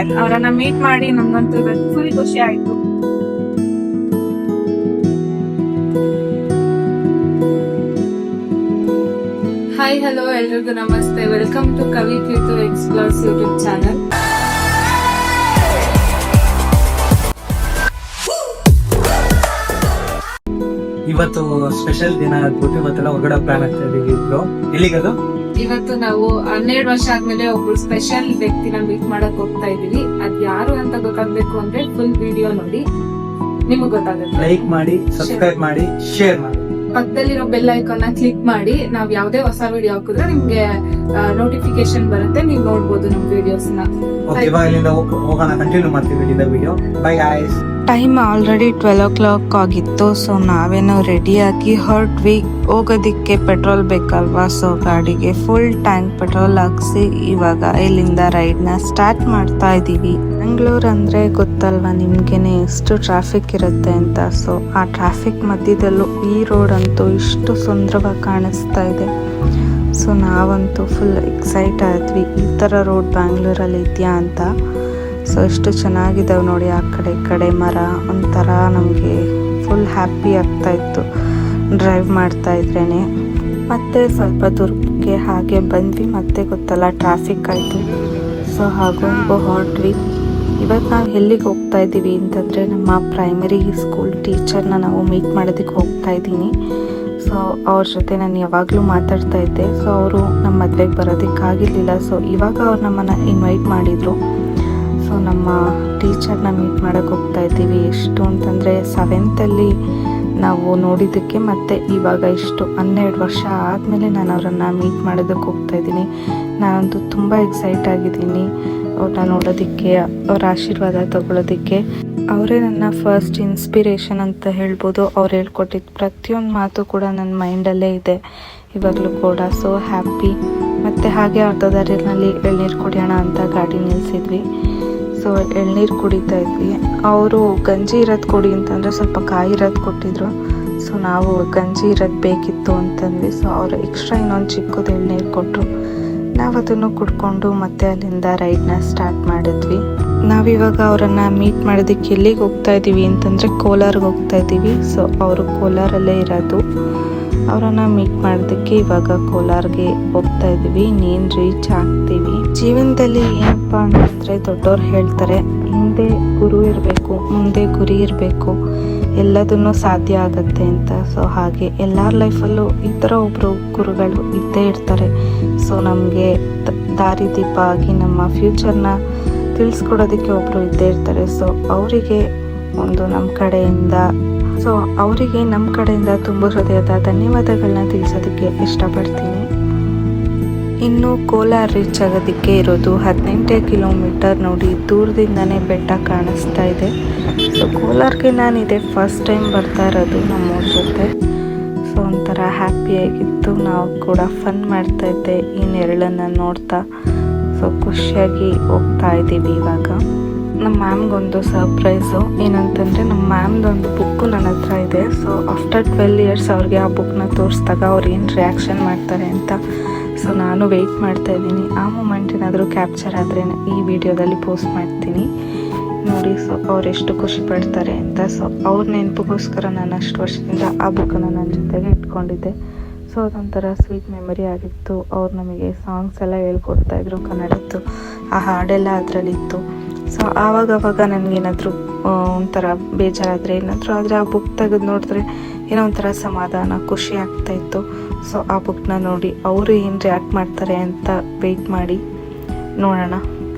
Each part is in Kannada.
ಅವರನ್ನ ಮೀಟ್ ಮಾಡಿ ನಮ್ಗಂತೂ ಫುಲ್ ಖುಷಿ ಆಯ್ತು. ಹಾಯ್ ಹಲೋ ಎಲ್ರಿಗೂ ನಮಸ್ತೆ. ವೆಲ್ಕಮ್ ಟು ಕವಿ ಕೀರ್ತು ಎಕ್ಸ್ಪ್ಲೋರ್ಸ್ ಯೂಟ್ಯೂಬ್ ಚಾನಲ್. ಇವತ್ತು ಸ್ಪೆಷಲ್ ದಿನ ಆಗ್ಬಿಟ್ಟು ಇವತ್ತೆಲ್ಲ ಹೊರಗಡೆ ಪ್ಲಾನ್ ಆಗ್ತಾ ಇದೀವಿ. ಎಲ್ಲಿಗದು? ಇವತ್ತು ನಾವು 12 ವರ್ಷ ಆದ್ಮೇಲೆ ಒಬ್ರು ಸ್ಪೆಷಲ್ ವ್ಯಕ್ತಿನ ಮೀಟ್ ಮಾಡಕ್ ಹೋಗ್ತಾ ಇದೀವಿ. ಅದ್ ಯಾರು ಅಂತ ಗೊತ್ತಾಗ್ಬೇಕು ಅಂದ್ರೆ ಫುಲ್ ವಿಡಿಯೋ ನೋಡಿ ನಿಮಗ್ ಗೊತ್ತಾಗುತ್ತೆ. ಲೈಕ್ ಮಾಡಿ, ಸಬ್ಸ್ಕ್ರೈಬ್ ಮಾಡಿ, ಶೇರ್ ಮಾಡಿ, ಪಕ್ಕದಲ್ಲಿರೋ ಬೆಲ್ ಐಕಾನ್ ನ ಕ್ಲಿಕ್ ಮಾಡಿ. ನಾವ್ ಯಾವ್ದೇ ಹೊಸ ವಿಡಿಯೋ ಹಾಕಿದ್ರೆ ನಿಮ್ಗೆ ನೋಟಿಫಿಕೇಶನ್ ಬರುತ್ತೆ, ನೀವ್ ನೋಡ್ಬೋದು ನಮ್ ವಿಡಿಯೋಸ್ ನ. ಇಲ್ಲಿಂದ ಹೋಗೋಣ, ಕಂಟಿನ್ಯೂ ಮಾಡ್ತೀವಿ ಇಲ್ಲಿಂದ video. By guys. Time already 12 o'clock ಆಗಿತ್ತು. ಸೊ ನಾವೇನೋ ರೆಡಿಯಾಗಿ ಹೊರಟ್ವಿ. ಹೋಗೋದಿಕ್ಕೆ ಪೆಟ್ರೋಲ್ ಬೇಕಲ್ವಾ, ಸೊ ಗಾಡಿಗೆ ಫುಲ್ ಟ್ಯಾಂಕ್ ಪೆಟ್ರೋಲ್ ಹಾಕ್ಸಿ ಇವಾಗ ಇಲ್ಲಿಂದ ರೈಡ್ನ ಸ್ಟಾರ್ಟ್ ಮಾಡ್ತಾ ಇದ್ದೀವಿ. ಬೆಂಗಳೂರು ಅಂದರೆ ಗೊತ್ತಲ್ವಾ ನಿಮ್ಗೇನೆ ಎಷ್ಟು ಟ್ರಾಫಿಕ್ ಇರುತ್ತೆ ಅಂತ. ಸೊ ಆ ಟ್ರಾಫಿಕ್ ಮಧ್ಯದಲ್ಲೂ ಈ ರೋಡ್ ಅಂತೂ ಇಷ್ಟು ಸುಂದರವಾಗಿ ಕಾಣಿಸ್ತಾ ಇದೆ. ಸೊ ನಾವಂತೂ ಫುಲ್ ಎಕ್ಸೈಟ್ ಆದ್ವಿ, ಈ ಥರ ರೋಡ್ ಬ್ಯಾಂಗ್ಳೂರಲ್ಲಿ ಇದೆಯಾ ಅಂತ. ಸೊ ಎಷ್ಟು ಚೆನ್ನಾಗಿದ್ದಾವೆ ನೋಡಿ, ಆ ಕಡೆ ಈ ಕಡೆ ಮರ, ಒಂಥರ ನಮಗೆ ಫುಲ್ ಹ್ಯಾಪಿ ಆಗ್ತಾ ಇತ್ತು ಡ್ರೈವ್ ಮಾಡ್ತಾ ಇದ್ರೇನೆ. ಮತ್ತೆ ಸ್ವಲ್ಪ ದೂರಕ್ಕೆ ಹಾಗೆ ಬಂದ್ವಿ, ಮತ್ತೆ ಗೊತ್ತಲ್ಲ ಟ್ರಾಫಿಕ್ ಆಯಿತು. ಸೊ ಹಾಗೂ ಹೊರಟ್ವಿ. ಇವಾಗ ನಾವು ಎಲ್ಲಿಗೆ ಹೋಗ್ತಾ ಇದ್ದೀವಿ ಅಂತಂದರೆ ನಮ್ಮ ಪ್ರೈಮರಿ ಸ್ಕೂಲ್ ಟೀಚರ್ನ ನಾವು ಮೀಟ್ ಮಾಡೋದಕ್ಕೆ ಹೋಗ್ತಾ ಇದ್ದೀನಿ. ಸೊ ಅವ್ರ ಜೊತೆ ನಾನು ಯಾವಾಗಲೂ ಮಾತಾಡ್ತಾ ಇದ್ದೆ. ಸೊ ಅವರು ನಮ್ಮ ಮದುವೆಗೆ ಬರೋದಕ್ಕಾಗಿರಲಿಲ್ಲ. ಸೊ ಇವಾಗ ಅವ್ರು ನಮ್ಮನ್ನು ಇನ್ವೈಟ್ ಮಾಡಿದರು. ಸೊ ನಮ್ಮ ಟೀಚರ್ನ ಮೀಟ್ ಮಾಡೋಕ್ಕೆ ಹೋಗ್ತಾ ಇದ್ದೀವಿ. ಎಷ್ಟು ಅಂತಂದರೆ 7th ನಾವು ನೋಡಿದ್ದಕ್ಕೆ ಮತ್ತು ಇವಾಗ ಇಷ್ಟು 12 ವರ್ಷ ಆದಮೇಲೆ ನಾನು ಅವರನ್ನು ಮೀಟ್ ಮಾಡೋದಕ್ಕೆ ಹೋಗ್ತಾ ಇದ್ದೀನಿ. ನಾನಂತೂ ತುಂಬ ಎಕ್ಸೈಟ್ ಆಗಿದ್ದೀನಿ ಅವ್ರನ್ನ ನೋಡೋದಕ್ಕೆ, ಅವ್ರ ಆಶೀರ್ವಾದ ತಗೊಳ್ಳೋದಕ್ಕೆ. ಅವರೇ ನನ್ನ ಫಸ್ಟ್ ಇನ್ಸ್ಪಿರೇಷನ್ ಅಂತ ಹೇಳ್ಬೋದು. ಅವ್ರು ಹೇಳ್ಕೊಟ್ಟಿದ್ದು ಪ್ರತಿಯೊಂದು ಮಾತು ಕೂಡ ನನ್ನ ಮೈಂಡಲ್ಲೇ ಇದೆ ಇವಾಗಲೂ ಕೂಡ. So happy. ಮತ್ತು ಹಾಗೆ ಅರ್ಧ ದಾರಿಯಲ್ಲಿ ಎಳ್ನೀರು ಕುಡಿಯೋಣ ಅಂತ ಗಾಡಿ ನಿಲ್ಲಿಸಿದ್ವಿ. ಸೊ ಎಳ್ನೀರು ಕುಡಿತಾ ಇದ್ವಿ. ಅವರು ಗಂಜಿ ಇರೋದು ಕೊಡಿ ಅಂತಂದರೆ ಸ್ವಲ್ಪ ಕಾಯಿ ಇರೋದು ಕೊಟ್ಟಿದ್ರು. ಸೊ ನಾವು ಗಂಜಿ ಇರೋದು ಬೇಕಿತ್ತು ಅಂತಂದ್ವಿ. ಸೊ ಅವರು ಎಕ್ಸ್ಟ್ರಾ ಇನ್ನೊಂದು ಚಿಕ್ಕದು ಎಳ್ನೀರು ಕೊಟ್ಟರು. ನಾವು ಅದನ್ನು ಕುಡ್ಕೊಂಡು ಮತ್ತೆ ಅಲ್ಲಿಂದ ರೈಡ್ನ ಸ್ಟಾರ್ಟ್ ಮಾಡಿದ್ವಿ. ನಾವಿವಾಗ ಅವರನ್ನು ಮೀಟ್ ಮಾಡೋದಕ್ಕೆ ಎಲ್ಲಿಗೆ ಹೋಗ್ತಾ ಇದ್ದೀವಿ ಅಂತಂದರೆ ಕೋಲಾರ್ಗೆ ಹೋಗ್ತಾ ಇದ್ದೀವಿ. ಸೊ ಅವರು ಕೋಲಾರಲ್ಲೇ ಇರೋದು. ಅವರನ್ನು ಮೀಟ್ ಮಾಡೋದಕ್ಕೆ ಇವಾಗ ಕೋಲಾರ್ಗೆ ಹೋಗ್ತಾ ಇದ್ದೀವಿ. ಇನ್ನೇನು ರೀಚ್ ಆಗ್ತೀವಿ. ಜೀವನದಲ್ಲಿ ಏನಪ್ಪ ಅಂತಂದರೆ ದೊಡ್ಡವ್ರು ಹೇಳ್ತಾರೆ, ಹಿಂದೆ ಗುರು ಇರಬೇಕು, ಮುಂದೆ ಗುರಿ ಇರಬೇಕು, ಎಲ್ಲದನ್ನೂ ಸಾಧ್ಯ ಆಗುತ್ತೆ ಅಂತ. ಸೊ ಹಾಗೆ ಎಲ್ಲರ ಲೈಫಲ್ಲೂ ಈ ಥರ ಒಬ್ಬರು ಗುರುಗಳು ಇದ್ದೇ ಇರ್ತಾರೆ. ಸೊ ನಮಗೆ ದಾರಿದೀಪ ಆಗಿ ನಮ್ಮ ಫ್ಯೂಚರ್ನ ತಿಳಿಸ್ಕೊಡೋದಕ್ಕೆ ಒಬ್ಬರು ಇದ್ದೇ ಇರ್ತಾರೆ. ಸೊ ಅವರಿಗೆ ನಮ್ಮ ಕಡೆಯಿಂದ ತುಂಬ ಹೃದಯದ ಧನ್ಯವಾದಗಳನ್ನ ತಿಳಿಸೋದಕ್ಕೆ ಇಷ್ಟಪಡ್ತೀನಿ. ಇನ್ನು ಕೋಲಾರ ರೀಚ್ ಆಗೋದಕ್ಕೆ ಇರೋದು 18 ಕಿಲೋಮೀಟರ್. ನೋಡಿ ದೂರದಿಂದನೇ ಬೆಟ್ಟ ಕಾಣಿಸ್ತಾ ಇದೆ. ಸೊ ಕೋಲಾರ್ಗೆ ನಾನು ಇದೇ ಫಸ್ಟ್ ಟೈಮ್ ಬರ್ತಾ ಇರೋದು ನಮ್ಮವ್ರ ಜೊತೆ. ಸೊ ಒಂಥರ ಹ್ಯಾಪಿಯಾಗಿತ್ತು. ನಾವು ಕೂಡ ಫನ್ ಮಾಡ್ತಾ ಇದ್ದೆ ಈ ನೆರಳನ್ನು ನೋಡ್ತಾ. ಸೊ ಖುಷಿಯಾಗಿ ಹೋಗ್ತಾ ಇದ್ದೀವಿ. ಇವಾಗ ನಮ್ಮ ಮ್ಯಾಮ್ಗೊಂದು ಸರ್ಪ್ರೈಸು ಏನಂತಂದರೆ, ನಮ್ಮ ಮ್ಯಾಮ್ದೊಂದು ಬುಕ್ಕು ನನ್ನ ಹತ್ರ ಇದೆ. ಸೊ ಆಫ್ಟರ್ 12 years ಅವ್ರಿಗೆ ಆ ಬುಕ್ನ ತೋರಿಸಿದಾಗ ಅವ್ರು ಏನು ರಿಯಾಕ್ಷನ್ ಮಾಡ್ತಾರೆ ಅಂತ. ಸೊ ನಾನು ವೆಯ್ಟ್ ಮಾಡ್ತಾ ಇದ್ದೀನಿ. ಆ ಮೂಮೆಂಟ್ ಏನಾದರೂ ಕ್ಯಾಪ್ಚರ್ ಆದರೆ ಈ ವಿಡಿಯೋದಲ್ಲಿ ಪೋಸ್ಟ್ ಮಾಡ್ತೀನಿ ನೋಡಿ. ಸೊ ಅವ್ರು ಎಷ್ಟು ಖುಷಿ ಪಡ್ತಾರೆ ಅಂತ. ಸೊ ಅವ್ರ ನೆನಪಿಗೋಸ್ಕರ ನಾನು ಅಷ್ಟು ವರ್ಷದಿಂದ ಆ ಬುಕ್ಕನ್ನು ನನ್ನ ಜೊತೆಗೆ ಇಟ್ಕೊಂಡಿದ್ದೆ. ಸೊ ಅದೊಂಥರ ಸ್ವೀಟ್ ಮೆಮೊರಿ ಆಗಿತ್ತು. ಅವ್ರು ನಮಗೆ ಸಾಂಗ್ಸ್ ಎಲ್ಲ ಹೇಳ್ಕೊಡ್ತಾಯಿದ್ರು ಕನ್ನಡದ್ದು. ಆ ಹಾಡೆಲ್ಲ ಅದರಲ್ಲಿತ್ತು. ಸೊ ಆವಾಗವಾಗ ನನಗೇನಾದರೂ ಒಂಥರ ಬೇಜಾರಾದರೆ ಏನಾದರೂ ಆದರೆ ಆ ಬುಕ್ ತೆಗೆದು ನೋಡಿದ್ರೆ ಏನೋ ಒಂಥರ ಸಮಾಧಾನ, ಖುಷಿ ಆಗ್ತಾಯಿತ್ತು. ಸೊ ಆ ಬುಕ್ನ ನೋಡಿ ಅವರು ಏನು ರಿಯಾಕ್ಟ್ ಮಾಡ್ತಾರೆ ಅಂತ ವೆಯ್ಟ್ ಮಾಡಿ ನೋಡೋಣ.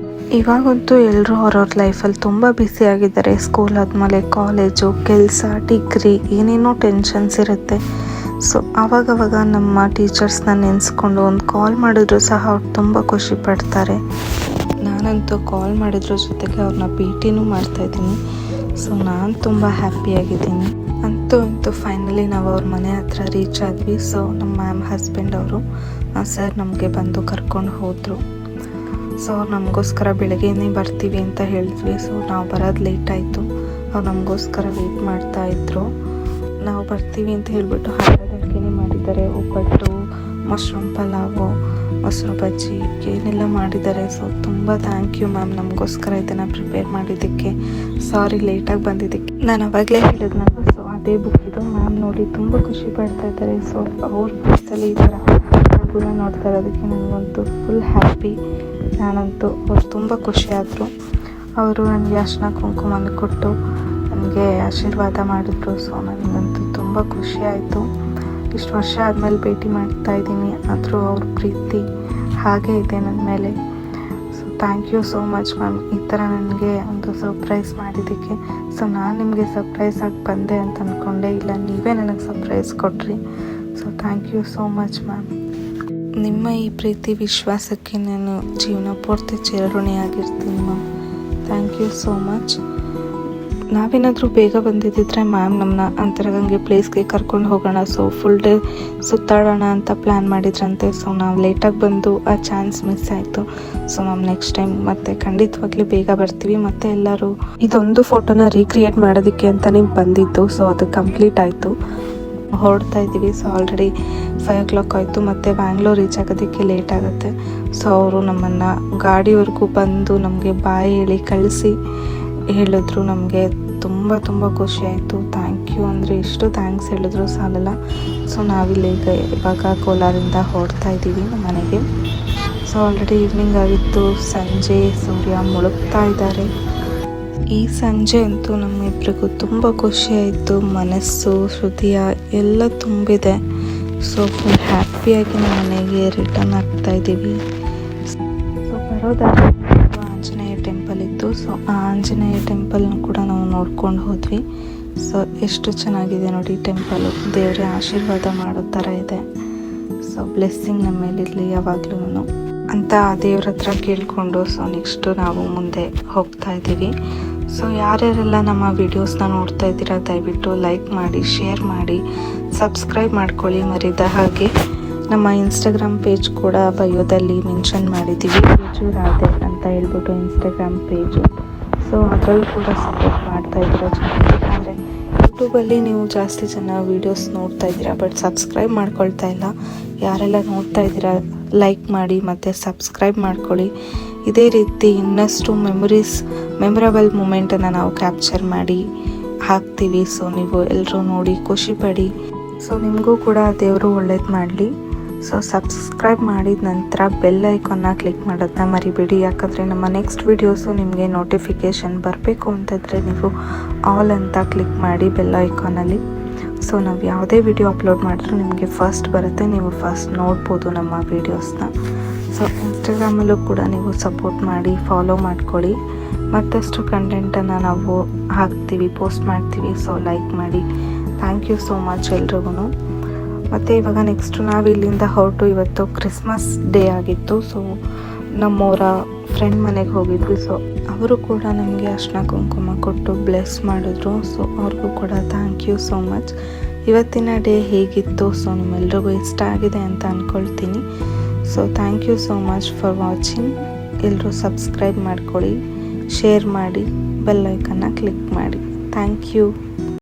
ಇವಾಗಂತೂ ಎಲ್ಲರೂ ಅವ್ರವ್ರ ಲೈಫಲ್ಲಿ ತುಂಬ ಬ್ಯುಸಿ ಆಗಿದ್ದಾರೆ. ಸ್ಕೂಲ್ ಆದಮೇಲೆ ಕಾಲೇಜು, ಕೆಲಸ, ಡಿಗ್ರಿ, ಏನೇನೋ ಟೆನ್ಷನ್ಸ್ ಇರುತ್ತೆ. ಸೊ ಆವಾಗವಾಗ ನಮ್ಮ ಟೀಚರ್ಸ್ನ ನೆನೆಸ್ಕೊಂಡು ಒಂದು ಕಾಲ್ ಮಾಡಿದ್ರು ಸಹ ಅವ್ರು ತುಂಬ ಖುಷಿ ಪಡ್ತಾರೆ. ನಾನಂತೂ ಕಾಲ್ ಮಾಡಿದ್ರ ಜೊತೆಗೆ ಅವ್ರನ್ನ ಭೇಟಿನೂ ಮಾಡ್ತಾಯಿದ್ದೀನಿ. ಸೊ ನಾನು ತುಂಬ ಹ್ಯಾಪಿಯಾಗಿದ್ದೀನಿ. ಅಂತೂ ಫೈನಲಿ ನಾವು ಅವ್ರ ಮನೆ ಹತ್ರ ರೀಚ್ ಆದ್ವಿ. ಸೊ ನಮ್ಮ ಮ್ಯಾಮ್ ಹಸ್ಬೆಂಡ್ ಅವರು ಸರ್ ನಮಗೆ ಬಂದು ಕರ್ಕೊಂಡು ಹೋದರು. ಸೊ ಅವ್ರು ನಮಗೋಸ್ಕರ ಬೆಳಗ್ಗೆನೇ ಬರ್ತೀವಿ ಅಂತ ಹೇಳಿದ್ವಿ. ಸೊ ನಾವು ಬರೋದು ಲೇಟ್ ಆಯಿತು. ಅವ್ರು ನಮಗೋಸ್ಕರ ವೆಯ್ಟ್ ಮಾಡ್ತಾಯಿದ್ರು. ನಾವು ಬರ್ತೀವಿ ಅಂತ ಹೇಳಿಬಿಟ್ಟು ಹಬ್ಬದ ಅಡುಗೆನೇ ಮಾಡಿದ್ದಾರೆ. ಒಬ್ಬಟ್ಟು, ಮಶ್ರೂಮ್ ಪಲಾವು, ಮೊಸರು ಬಜ್ಜಿ ಏನೆಲ್ಲ ಮಾಡಿದ್ದಾರೆ. ಸೊ ತುಂಬ ಥ್ಯಾಂಕ್ ಯು ಮ್ಯಾಮ್ ನಮಗೋಸ್ಕರ ಇದನ್ನು ಪ್ರಿಪೇರ್ ಮಾಡಿದ್ದಕ್ಕೆ. ಸಾರಿ ಲೇಟಾಗಿ ಬಂದಿದ್ದಕ್ಕೆ. ನಾನು ಅವಾಗಲೇ ಹೇಳಿದ್ನಲ್ಲ, ಸೊ ಅದೇ ಬುಕ್ ಇದು. ಮ್ಯಾಮ್ ನೋಡಿ ತುಂಬ ಖುಷಿ ಪಡ್ತಾ ಇದ್ದಾರೆ. ಸೊ ಅವ್ರ ಬುಕ್ಸಲ್ಲಿ ಈ ಥರ ಕೂಡ ನೋಡ್ತಾ ಇರೋದಕ್ಕೆ ನನಗಂತೂ ಫುಲ್ ಹ್ಯಾಪಿ. ನಾನಂತೂ ಅವ್ರು ತುಂಬ ಖುಷಿಯಾದರು. ಅವರು ನನಗೆ ಅರ್ಶಿನ ಕುಂಕುಮನ ಕೊಟ್ಟು ನನಗೆ ಆಶೀರ್ವಾದ ಮಾಡಿದ್ರು. ಸೊ ನನಗಂತೂ ತುಂಬ ಖುಷಿ ಆಯಿತು. ಇಷ್ಟು ವರ್ಷ ಆದಮೇಲೆ ಭೇಟಿ ಮಾಡ್ತಾ ಇದ್ದೀನಿ, ಆದರೂ ಅವ್ರ ಪ್ರೀತಿ ಹಾಗೇ ಇದೆ ನನ್ನ ಮೇಲೆ. So thank you so much ma'am, ಈ ಥರ ನನಗೆ ಒಂದು ಸರ್ಪ್ರೈಸ್ ಮಾಡಿದ್ದಕ್ಕೆ. ಸೊ ನಾನು ನಿಮಗೆ ಸರ್ಪ್ರೈಸ್ ಆಗಿ ಬಂದೆ ಅಂತ ಅಂದ್ಕೊಂಡೆ, ಇಲ್ಲ ನೀವೇ ನನಗೆ ಸರ್ಪ್ರೈಸ್ ಕೊಟ್ರಿ. So thank you so much ma'am. ನಿಮ್ಮ ಈ ಪ್ರೀತಿ ವಿಶ್ವಾಸಕ್ಕೆ ನಾನು ಜೀವನ ಪೂರ್ತಿ ಚಿರಋಣಿಯಾಗಿರ್ತೀನಿ ma'am. Thank you so much. ನಾವೇನಾದರೂ ಬೇಗ ಬಂದಿದ್ದಿದ್ರೆ ಮ್ಯಾಮ್ ನಮ್ಮನ್ನ ಅಂತರಗಂಗೆ ಪ್ಲೇಸ್ಗೆ ಕರ್ಕೊಂಡು ಹೋಗೋಣ, ಸೊ ಫುಲ್ ಡೇ ಸುತ್ತಾಡೋಣ ಅಂತ ಪ್ಲ್ಯಾನ್ ಮಾಡಿದ್ರಂತೆ. ಸೊ ನಾವು ಲೇಟಾಗಿ ಬಂದು ಆ ಚಾನ್ಸ್ ಮಿಸ್ ಆಯಿತು. ಸೊ ಮ್ಯಾಮ್ ನೆಕ್ಸ್ಟ್ ಟೈಮ್ ಮತ್ತೆ ಖಂಡಿತವಾಗ್ಲೂ ಬೇಗ ಬರ್ತೀವಿ. ಮತ್ತು ಎಲ್ಲರೂ ಇದೊಂದು ಫೋಟೋನ ರೀಕ್ರಿಯೇಟ್ ಮಾಡೋದಕ್ಕೆ ಅಂತಲೇ ಬಂದಿದ್ದು. ಸೊ ಅದು ಕಂಪ್ಲೀಟ್ ಆಯಿತು. ಹೊರಡ್ತಾ ಇದ್ದೀವಿ. ಸೊ ಆಲ್ರೆಡಿ 5 o'clock ಆಯಿತು. ಮತ್ತು ಬ್ಯಾಂಗ್ಳೂರ್ ರೀಚ್ ಆಗೋದಕ್ಕೆ ಲೇಟ್ ಆಗುತ್ತೆ. ಸೊ ಅವರು ನಮ್ಮನ್ನು ಗಾಡಿವರೆಗೂ ಬಂದು ನಮಗೆ ಬಾಯಿ ಹೇಳಿ ಕಳಿಸಿ ಹೇಳಿದ್ರು. ನಮಗೆ ತುಂಬ ತುಂಬ ಖುಷಿ ಆಯಿತು. ಥ್ಯಾಂಕ್ ಯು ಅಂದರೆ ಎಷ್ಟು ಥ್ಯಾಂಕ್ಸ್ ಹೇಳಿದ್ರು ಸಾಲಲ್ಲ. ಸೊ ನಾವಿಲ್ಲೀಗ ಇವಾಗ ಕೋಲಾರಿಂದ ಹೊರಡ್ತಾ ಇದ್ದೀವಿ ನಮ್ಮ ಮನೆಗೆ. ಸೊ ಆಲ್ರೆಡಿ ಈವ್ನಿಂಗ್ ಆಗಿತ್ತು. ಸಂಜೆ ಸೂರ್ಯ ಮುಳುಗ್ತಾ ಇದ್ದಾರೆ. ಈ ಸಂಜೆ ಅಂತೂ ನಮ್ಮಿಬ್ಬರಿಗೂ ತುಂಬ ಖುಷಿ ಆಯಿತು. ಮನಸ್ಸು ಹೃದಯ ಎಲ್ಲ ತುಂಬಿದೆ. ಸೊ ಫುಲ್ ಹ್ಯಾಪಿಯಾಗಿ ನಮ್ಮ ಮನೆಗೆ ರಿಟರ್ನ್ ಆಗ್ತಾ ಇದ್ದೀವಿ. ಸೊ ಬರೋದಾದ್ರೆ ಆಂಜನೇಯ ಟೆಂಪಲ್ ಇತ್ತು. ಸೊ ಆ ಆಂಜನೇಯ ಟೆಂಪಲ್ನ ಕೂಡ ನಾವು ನೋಡ್ಕೊಂಡು ಹೋದ್ವಿ. ಸೊ ಎಷ್ಟು ಚೆನ್ನಾಗಿದೆ ನೋಡಿ ಟೆಂಪಲು. ದೇವರೇ ಆಶೀರ್ವಾದ ಮಾಡೋ ಥರ ಇದೆ. ಸೊ ಬ್ಲೆಸ್ಸಿಂಗ್ ನಮ್ಮ ಮೇಲಿರಲಿ ಯಾವಾಗಲೂ ಅಂತ ದೇವ್ರ ಹತ್ರ ಕೇಳಿಕೊಂಡು ಸೊ ನೆಕ್ಸ್ಟು ನಾವು ಮುಂದೆ ಹೋಗ್ತಾ ಇದ್ದೀವಿ. ಸೊ ಯಾರ್ಯಾರೆಲ್ಲ ನಮ್ಮ ವಿಡಿಯೋಸ್ನ ನೋಡ್ತಾ ಇದ್ದೀರಾ ದಯವಿಟ್ಟು ಲೈಕ್ ಮಾಡಿ, ಶೇರ್ ಮಾಡಿ, ಸಬ್ಸ್ಕ್ರೈಬ್ ಮಾಡ್ಕೊಳ್ಳಿ ಮರಿದ ಹಾಗೆ. ನಮ್ಮ ಇನ್ಸ್ಟಾಗ್ರಾಮ್ ಪೇಜ್ ಕೂಡ ಬಯೋದಲ್ಲಿ ಮೆನ್ಷನ್ ಮಾಡಿದ್ದೀವಿ. ಪೇಜು ರಾಧೆ ಅಂತ ಹೇಳ್ಬಿಟ್ಟು ಇನ್ಸ್ಟಾಗ್ರಾಮ್ ಪೇಜು. ಸೊ ಅದರಲ್ಲೂ ಕೂಡ ಸಪೋರ್ಟ್ ಮಾಡ್ತಾ ಇದ್ದೀರಾ ಚೆನ್ನಾಗಿ. ಅಂದರೆ ಯೂಟ್ಯೂಬಲ್ಲಿ ನೀವು ಜಾಸ್ತಿ ಜನ ವೀಡಿಯೋಸ್ ನೋಡ್ತಾ ಇದ್ದೀರಾ, ಬಟ್ ಸಬ್ಸ್ಕ್ರೈಬ್ ಮಾಡ್ಕೊಳ್ತಾ ಇಲ್ಲ. ಯಾರೆಲ್ಲ ನೋಡ್ತಾ ಇದ್ದೀರಾ ಲೈಕ್ ಮಾಡಿ ಮತ್ತು ಸಬ್ಸ್ಕ್ರೈಬ್ ಮಾಡ್ಕೊಳ್ಳಿ. ಇದೇ ರೀತಿ ಇನ್ನಷ್ಟು ಮೆಮೊರಬಲ್ ಮೂಮೆಂಟನ್ನು ನಾವು ಕ್ಯಾಪ್ಚರ್ ಮಾಡಿ ಹಾಕ್ತೀವಿ. ಸೊ ನೀವು ಎಲ್ಲರೂ ನೋಡಿ ಖುಷಿ ಪಡಿ. ಸೊ ನಿಮಗೂ ಕೂಡ ದೇವರು ಒಳ್ಳೇದು ಮಾಡಲಿ. ಸೊ ಸಬ್ಸ್ಕ್ರೈಬ್ ಮಾಡಿದ ನಂತರ ಬೆಲ್ ಐಕಾನ್ನ ಕ್ಲಿಕ್ ಮಾಡೋದನ್ನ ಮರಿಬೇಡಿ. ಯಾಕಂದರೆ ನಮ್ಮ ನೆಕ್ಸ್ಟ್ ವೀಡಿಯೋಸು ನಿಮಗೆ ನೋಟಿಫಿಕೇಷನ್ ಬರಬೇಕು ಅಂತಂದರೆ ನೀವು ಆಲ್ ಅಂತ ಕ್ಲಿಕ್ ಮಾಡಿ ಬೆಲ್ ಐಕಾನಲ್ಲಿ. ಸೊ ನಾವು ಯಾವುದೇ ವಿಡಿಯೋ ಅಪ್ಲೋಡ್ ಮಾಡಿದ್ರೂ ನಿಮಗೆ ಫಸ್ಟ್ ಬರುತ್ತೆ, ನೀವು ಫಸ್ಟ್ ನೋಡ್ಬೋದು ನಮ್ಮ ವೀಡಿಯೋಸ್ನ. ಸೊ ಇನ್ಸ್ಟಾಗ್ರಾಮಲ್ಲೂ ಕೂಡ ನೀವು ಸಪೋರ್ಟ್ ಮಾಡಿ, ಫಾಲೋ ಮಾಡ್ಕೊಳ್ಳಿ. ಮತ್ತಷ್ಟು ಕಂಟೆಂಟನ್ನು ನಾವು ಹಾಕ್ತೀವಿ, ಪೋಸ್ಟ್ ಮಾಡ್ತೀವಿ. ಸೊ ಲೈಕ್ ಮಾಡಿ. ಥ್ಯಾಂಕ್ ಯು ಸೋ ಮಚ್ ಎಲ್ರಿಗೂ. ಮತ್ತು ಇವಾಗ ನೆಕ್ಸ್ಟು ನಾವು ಇಲ್ಲಿಂದ ಹೊರಟು, ಇವತ್ತು ಕ್ರಿಸ್ಮಸ್ ಡೇ ಆಗಿತ್ತು. ಸೊ ನಮ್ಮವರ ಫ್ರೆಂಡ್ ಮನೆಗೆ ಹೋಗಿದ್ವಿ. ಸೊ ಅವರು ಕೂಡ ನಮಗೆ ಅರ್ಶಿನ ಕುಂಕುಮ ಕೊಟ್ಟು ಬ್ಲೆಸ್ ಮಾಡಿದ್ರು. ಸೊ ಅವ್ರಿಗೂ ಕೂಡ ಥ್ಯಾಂಕ್ ಯು ಸೋ ಮಚ್. ಇವತ್ತಿನ ಡೇ ಹೇಗಿತ್ತು? ಸೊ ನಿಮ್ಮೆಲ್ರಿಗೂ ಇಷ್ಟ ಆಗಿದೆ ಅಂತ ಅಂದ್ಕೊಳ್ತೀನಿ. So thank you so much for watching. ಎಲ್ಲರೂ ಸಬ್ಸ್ಕ್ರೈಬ್ ಮಾಡ್ಕೊಳ್ಳಿ, ಶೇರ್ ಮಾಡಿ, ಬೆಲ್ ಐಕನ್ನ ಕ್ಲಿಕ್ ಮಾಡಿ. Thank you.